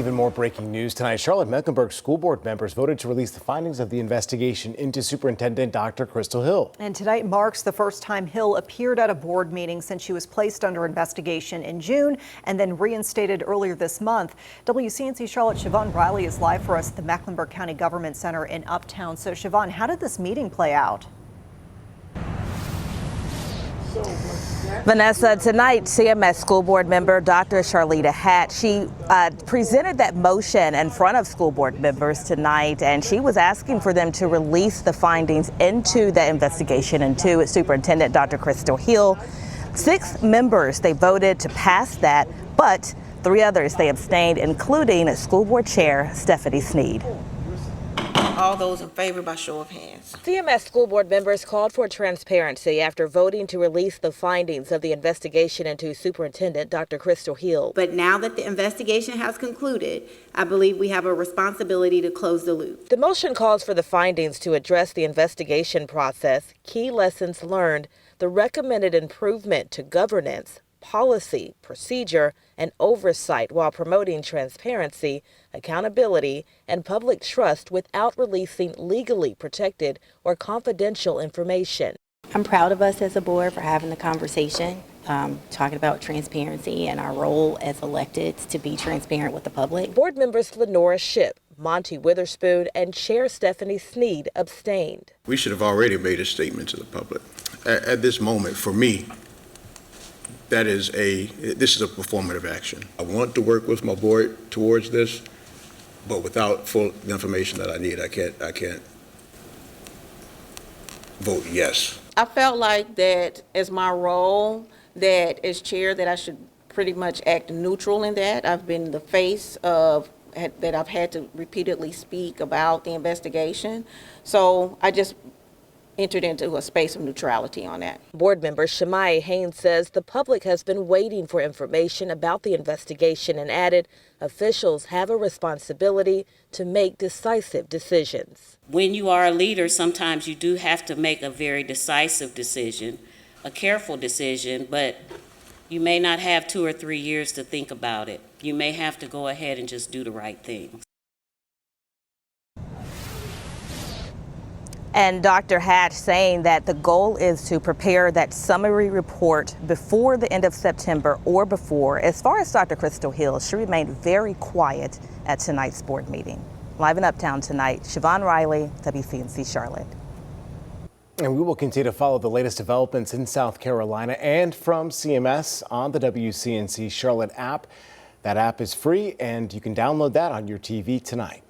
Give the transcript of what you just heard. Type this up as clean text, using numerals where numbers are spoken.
Even more breaking news tonight. Charlotte-Mecklenburg School Board members voted to release the findings of the investigation into Superintendent Dr. Crystal Hill. And tonight marks the first time Hill appeared at a board meeting since she was placed under investigation in June and then reinstated earlier this month. WCNC Charlotte Siobhan Riley is live for us at the Mecklenburg County Government Center in Uptown. So Siobhan, how did this meeting play out? Vanessa, tonight CMS School Board member Dr. Charlotte-Mecklenburg, she presented that motion in front of school board members tonight, and she was asking for them to release the findings into the investigation into Superintendent Dr. Crystal Hill. 6 members, they voted to pass that, but 3 others, they abstained, including School Board Chair Stephanie Sneed. All those in favor by show of hands. CMS school board members called for transparency after voting to release the findings of the investigation into Superintendent Dr. Crystal Hill. But now that the investigation has concluded, I believe we have a responsibility to close the loop. The motion calls for the findings to address the investigation process, key lessons learned, the recommended improvement to governance, policy, procedure, and oversight while promoting transparency, accountability, and public trust without releasing legally protected or confidential information. I'm proud of us as a board for having the conversation, talking about transparency and our role as electeds to be transparent with the public. Board members Lenora Shipp, Monty Witherspoon, and Chair Stephanie Sneed abstained. We should have already made a statement to the public. At this moment, for me, this is a performative action. I want to work with my board towards this, but without full information that I need, I can't vote yes. I felt like that as my role, that as chair, that I should pretty much act neutral in that. I've been the face of that. I've had to repeatedly speak about the investigation. So I just entered into a space of neutrality on that. Board member Shemai Haynes says the public has been waiting for information about the investigation and added officials have a responsibility to make decisive decisions. When you are a leader, sometimes you do have to make a very decisive decision, a careful decision, but you may not have 2 or 3 years to think about it. You may have to go ahead and just do the right thing. And Dr. Hatch saying that the goal is to prepare that summary report before the end of September or before. As far as Dr. Crystal Hill, she remained very quiet at tonight's board meeting. Live in Uptown tonight, Siobhan Riley, WCNC Charlotte. And we will continue to follow the latest developments in South Carolina and from CMS on the WCNC Charlotte app. That app is free and you can download that on your TV tonight.